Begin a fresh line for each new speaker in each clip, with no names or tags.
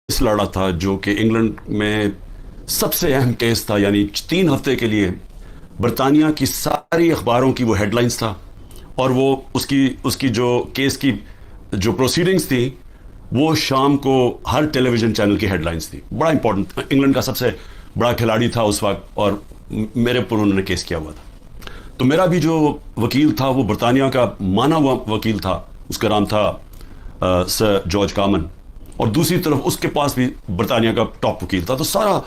Case लड़ा था जो कि इंग्लैंड में सबसे अहम केस था, यानी 3 हफ्ते के लिए बरतानिया की सारी अखबारों की वो हेडलाइंस था, और वो उसकी उसकी जो केस की जो प्रोसीडिंग्स थी वो शाम को हर टेलीविज़न चैनल की हेडलाइंस थी। बड़ा इंपॉर्टेंट, इंग्लैंड का सबसे बड़ा खिलाड़ी था उस वक्त, और मेरे ऊपर उन्होंने केस किया हुआ था। तो मेरा भी जो वकील था वो बरतानिया का माना हुआ वकील था, उसका नाम था सर जॉर्ज कामन, और दूसरी तरफ उसके पास भी बरतानिया का टॉप वकील था। तो सारा,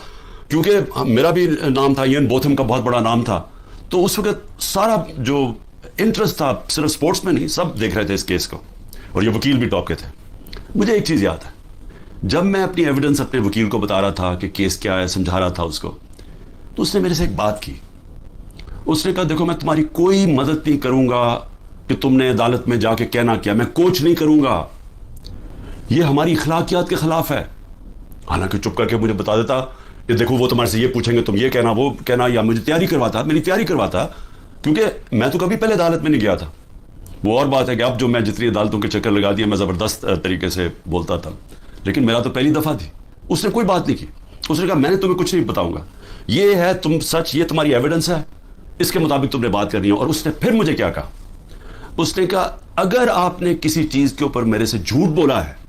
क्योंकि मेरा भी नाम था, इयन बोथम का बहुत बड़ा नाम था, तो उस वक्त सारा जो इंटरेस्ट था सिर्फ स्पोर्ट्स में नहीं, सब देख रहे थे इस केस को, और ये वकील भी टॉप के थे। मुझे एक चीज़ याद है, जब मैं अपनी एविडेंस अपने वकील को बता रहा था कि केस क्या है, समझा रहा था उसको, तो उसने मेरे से एक बात की। उसने कहा, देखो मैं तुम्हारी कोई मदद नहीं करूंगा कि तुमने अदालत में जाके कहना क्या, मैं कोच नहीं करूंगा, ये हमारी अखलाकियात के खिलाफ है। हालांकि चुप करके मुझे बता देता कि देखो वो तुम्हारे से ये पूछेंगे, तुम ये कहना, वो कहना, या मुझे तैयारी करवाता, मेरी तैयारी करवाता, क्योंकि मैं तो कभी पहले अदालत में नहीं गया था। वो और बात है कि अब जो मैं जितनी अदालतों के चक्कर लगा दिए, मैं ज़बरदस्त तरीके से बोलता था, लेकिन मेरा तो पहली दफ़ा थी। उसने कोई बात नहीं की, उसने कहा मैंने तुम्हें कुछ नहीं बताऊंगा, ये है तुम सच, ये तुम्हारी एविडेंस है, इसके मुताबिक तुमने बात करनी है। और उसने फिर मुझे क्या कहा, उसने कहा अगर आपने किसी चीज़ के ऊपर मेरे से झूठ बोला है,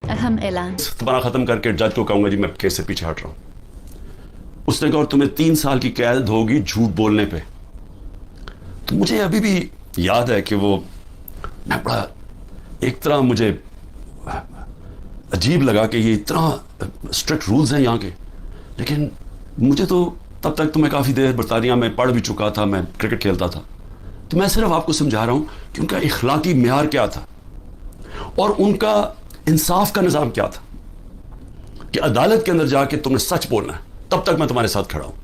अहम ऐलान,
तुम्हारा खत्म करके जज को कहूंगा जी मैं केस से पीछे हट रहा हूं। उसने कहा और तुम्हें 3 साल की कैद होगी झूठ बोलने पे। तो मुझे अभी भी याद है कि वो, मैं बड़ा एक तरह मुझे अजीब लगा कि ये इतना स्ट्रिक्ट रूल्स हैं यहाँ के, लेकिन मुझे तो तब तक तो मैं काफ़ी देर बरतानिया में पढ़ भी चुका था, मैं क्रिकेट खेलता था, तो मैं सिर्फ आपको समझा रहा हूँ कि उनका इखलाकी मेयार क्या था और उनका इंसाफ का निज़ाम क्या था, कि अदालत के अंदर जाके तुमने सच बोलना है, तब तक मैं तुम्हारे साथ खड़ा हूं।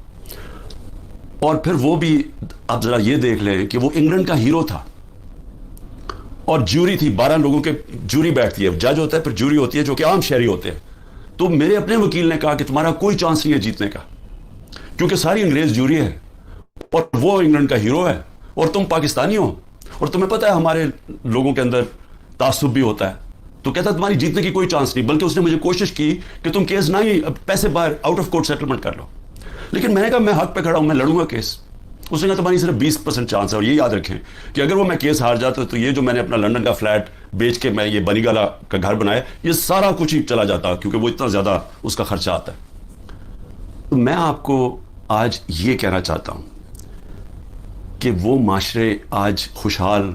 और फिर वो भी, आप जरा ये देख लें कि वो इंग्लैंड का हीरो था, और ज्यूरी थी, 12 लोगों के ज्यूरी बैठती है, जज होता है, फिर ज्यूरी होती है जो कि आम शहरी होते हैं। तो मेरे अपने वकील ने कहा कि तुम्हारा कोई चांस नहीं है जीतने का, क्योंकि सारी अंग्रेज ज्यूरी है, और वो इंग्लैंड का हीरो है, और तुम पाकिस्तानी हो, और तुम्हें पता है हमारे लोगों के अंदर तासुब भी होता है। तो कहता तुम्हारी जीतने की कोई चांस नहीं, बल्कि उसने मुझे कोशिश की कि तुम केस ना ही, पैसे बाहर आउट ऑफ कोर्ट सेटलमेंट कर लो। लेकिन मैंने कहा मैं हक पे खड़ा हूं, मैं लड़ूंगा केस। उसने कहा तुम्हारी सिर्फ 20% चांस है, और ये याद रखें कि अगर वो मैं केस हार जाता तो ये जो मैंने अपना लंदन का फ्लैट बेच के मैं ये बनीगाला का घर बनाया, ये सारा कुछ ही चला जाता, क्योंकि वो इतना ज्यादा उसका खर्चा आता है। तो मैं आपको आज ये कहना चाहता हूं कि वो माशरे आज खुशहाल,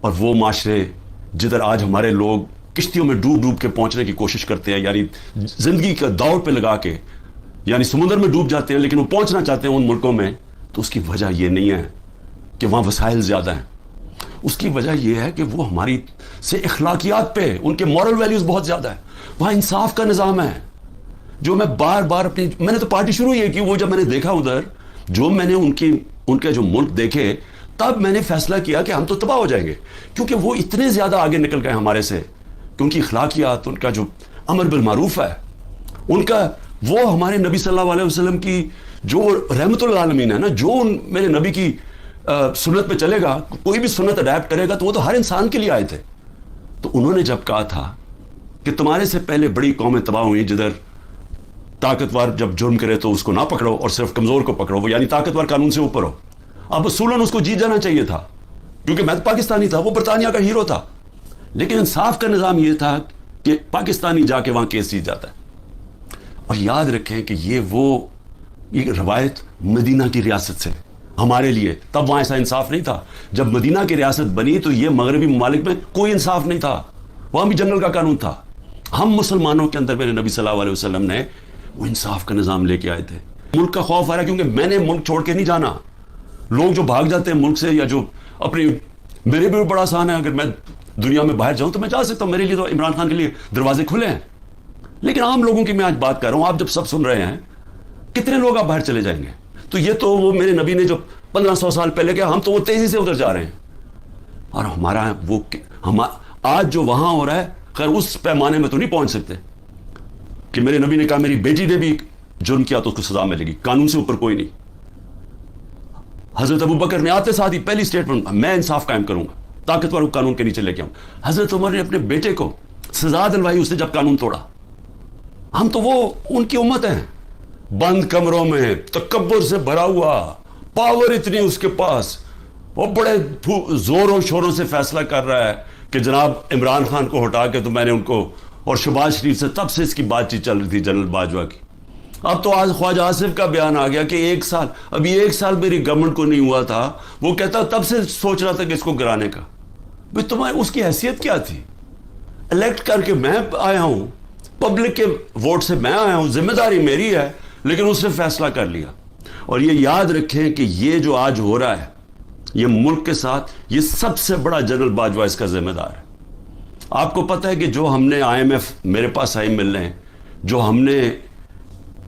और वो माशरे जिधर आज हमारे लोग किश्तियों में डूब डूब के पहुंचने की कोशिश करते हैं, यानी जिंदगी का दौड़ पे लगा के, यानी समुद्र में डूब जाते हैं, लेकिन वो पहुंचना चाहते हैं उन मुल्कों में, तो उसकी वजह ये नहीं है कि वहां वसाइल ज्यादा हैं। उसकी वजह यह है कि वो हमारी से इखलाकियात पे, उनके मॉरल वैल्यूज बहुत ज्यादा है। वहां इंसाफ का निज़ाम है, जो मैं बार बार मैंने तो पार्टी शुरू ही की, वो जब मैंने देखा उधर, जो मैंने उनके जो मुल्क देखे, तब मैंने फैसला किया कि हम तो तबाह हो जाएंगे, क्योंकि वो इतने ज्यादा आगे निकल गए हमारे से, कि उनकी अखलाकियात, उनका जो अमर बिल मारूफ है, उनका वो हमारे नबी सल्लल्लाहु अलैहि वसल्लम की जो रहमतुल आलमीन है ना, जो मेरे नबी की सुन्नत पे चलेगा, कोई भी सुन्नत अडैप्ट करेगा, तो वो तो हर इंसान के लिए आए थे। तो उन्होंने जब कहा था कि तुम्हारे से पहले बड़ी कौमें तबाह हुई, जिधर ताकतवर जब जुर्म करे तो उसको ना पकड़ो और सिर्फ कमजोर को पकड़ो, वो यानी ताकतवर कानून से ऊपर हो। अब असूलन उसको जीत जाना चाहिए था, क्योंकि मैं तो पाकिस्तानी था, वो बरतानिया का हीरो था, लेकिन इंसाफ का निज़ाम यह था कि पाकिस्तानी जाके वहां केस जीत जाता है। और याद रखें कि ये रवायत मदीना की रियासत से हमारे लिए, तब वहां ऐसा इंसाफ नहीं था। जब मदीना की रियासत बनी तो ये मगरबी ममालिक में कोई इंसाफ नहीं था, वहां भी जंगल का कानून था। हम मुसलमानों के अंदर मेरे नबी सल्लल्लाहु अलैहि वसल्लम ने वो इंसाफ का निज़ाम लेके आए थे। मुल्क का खौफ आ रहा है, क्योंकि मैंने मुल्क छोड़ के नहीं जाना। लोग जो भाग जाते हैं मुल्क से, या जो अपनी, मेरे भी बड़ा आसान है, अगर मैं दुनिया में बाहर जाऊं तो मैं जा सकता हूं, मेरे लिए तो इमरान खान के लिए दरवाजे खुले हैं। लेकिन आम लोगों की मैं आज बात कर रहा हूं, आप जब सब सुन रहे हैं, कितने लोग आप बाहर चले जाएंगे? तो ये तो वो मेरे नबी ने जो 1500 साल पहले किया, हम तो वो तेजी से उधर जा रहे हैं। और हमारा वो आज जो वहां हो रहा है, खैर उस पैमाने में तो नहीं पहुंच सकते कि मेरे नबी ने कहा मेरी बेटी ने भी जुर्म किया तो उसको सजा मिलेगी, कानून से ऊपर कोई नहीं। हजरत अबू बकर ने आते साथ ही पहली स्टेटमेंट, मैं इंसाफ कायम करूंगा, ताकतवर कानून के नीचे लेके आऊं। हजरत उमर ने अपने बेटे को سزا دلوائی اس نے جب قانون توڑا. ہم تو وہ ان کی امت ہیں, بند کمروں میں تکبر سے بھرا ہوا, پاور اتنی اس کے پاس, وہ بڑے زور و شوروں سے فیصلہ کر رہا ہے کہ جناب عمران خان کو ہٹا کے تو میں نے ان کو, اور شہباز شریف سے تب سے اس کی بات چیت چل رہی تھی جنرل باجوہ کی. اب تو آج خواجہ آصف کا بیان آ گیا کہ ابھی ایک سال میری گورنمنٹ کو نہیں ہوا تھا, وہ کہتا تب سے سوچ رہا تھا کہ اس کو گرانے کا. بھئی تمہیں اس کی حیثیت کیا تھی؟ الیکٹ کر کے میں آیا ہوں, پبلک کے ووٹ سے میں آیا ہوں, ذمہ داری میری ہے, لیکن اس نے فیصلہ کر لیا. اور یہ یاد رکھیں کہ یہ جو آج ہو رہا ہے یہ ملک کے ساتھ, یہ سب سے بڑا جنرل باجوہ اس کا ذمہ دار ہے. آپ کو پتہ ہے کہ جو ہم نے IMF میرے پاس آئی ملنے ہیں, جو ہم نے,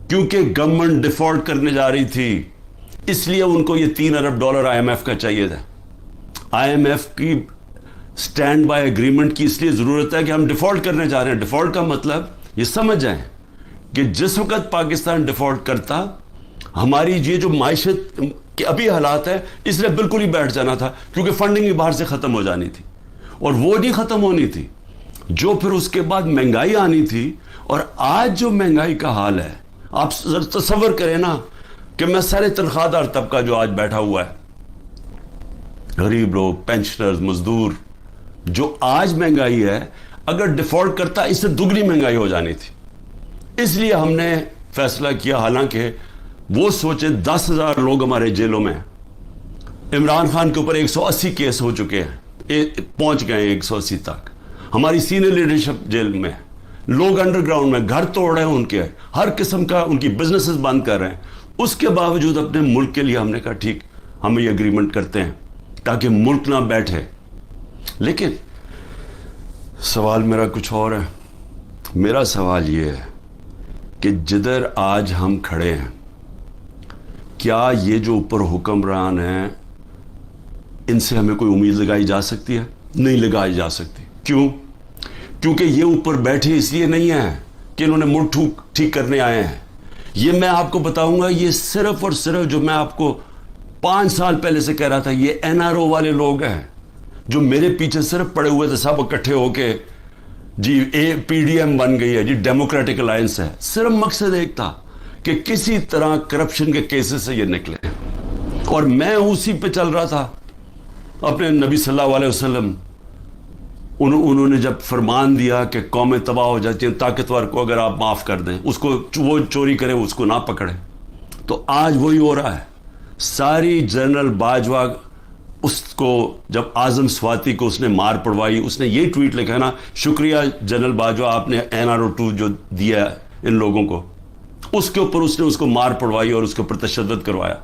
کیونکہ گورنمنٹ ڈیفالٹ کرنے جا رہی تھی اس لیے ان کو یہ $3 ارب IMF کا چاہیے تھا. IMF کی سٹینڈ بائی اگریمنٹ کی اس لیے ضرورت ہے کہ ہم ڈیفالٹ کرنے جا رہے ہیں. ڈیفالٹ کا مطلب یہ سمجھ جائیں کہ جس وقت پاکستان ڈیفالٹ کرتا, ہماری یہ جو معیشت کے ابھی حالات ہے اس لیے بالکل ہی بیٹھ جانا تھا, کیونکہ فنڈنگ بھی باہر سے ختم ہو جانی تھی, اور وہ نہیں ختم ہونی تھی, جو پھر اس کے بعد مہنگائی آنی تھی. اور آج جو مہنگائی کا حال ہے, آپ تصور کریں نا کہ میں سارے تنخواہ دار طبقہ جو آج بیٹھا ہوا ہے, غریب لوگ, پینشنرز, مزدور, جو آج مہنگائی ہے, اگر ڈیفالٹ کرتا اس سے دگنی مہنگائی ہو جانی تھی. اس لیے ہم نے فیصلہ کیا, حالانکہ وہ سوچیں 10,000 لوگ ہمارے جیلوں میں ہیں, عمران خان کے اوپر 180 کیس ہو چکے ہیں, پہنچ گئے ہیں 180 تک, ہماری سینئر لیڈرشپ جیل میں, لوگ انڈر گراؤنڈ میں گھر توڑ رہے ہیں ان کے, ہر قسم کا ان کی بزنسز بند کر رہے ہیں. اس کے باوجود اپنے ملک کے لیے ہم نے کہا ٹھیک ہم یہ اگریمنٹ کرتے ہیں تاکہ ملک نہ بیٹھے. لیکن سوال میرا کچھ اور ہے. میرا سوال یہ ہے کہ جدھر آج ہم کھڑے ہیں, کیا یہ جو اوپر حکمران ہیں ان سے ہمیں کوئی امید لگائی جا سکتی ہے؟ نہیں لگائی جا سکتی. کیوں؟ کیونکہ یہ اوپر بیٹھے اس لیے نہیں ہیں کہ انہوں نے ملک ٹھیک کرنے آئے ہیں. یہ میں آپ کو بتاؤں گا, یہ صرف اور صرف جو میں آپ کو 5 سال پہلے سے کہہ رہا تھا, یہ NRO والے لوگ ہیں جو میرے پیچھے صرف پڑے ہوئے تھے, سب اکٹھے ہو کے جی PDM بن گئی ہے, جی ڈیموکریٹک الائنس ہے. صرف مقصد ایک تھا کہ کسی طرح کرپشن کے کیسز سے یہ نکلے, اور میں اسی پہ چل رہا تھا. اپنے نبی صلی اللہ علیہ وسلم انہوں نے جب فرمان دیا کہ قومیں تباہ ہو جاتی ہیں, طاقتور کو اگر آپ معاف کر دیں, اس کو وہ چوری کرے اس کو نہ پکڑیں, تو آج وہی ہو رہا ہے. ساری جنرل باجوہ اس کو جب اعظم سواتی کو اس نے مار پڑوائی, اس نے یہ ٹویٹ لکھا نا, شکریہ جنرل باجوہ آپ نے NRO2 جو دیا ان لوگوں کو, اس کے اوپر اس نے اس کو مار پڑوائی اور اس کے اوپر تشدد کروایا.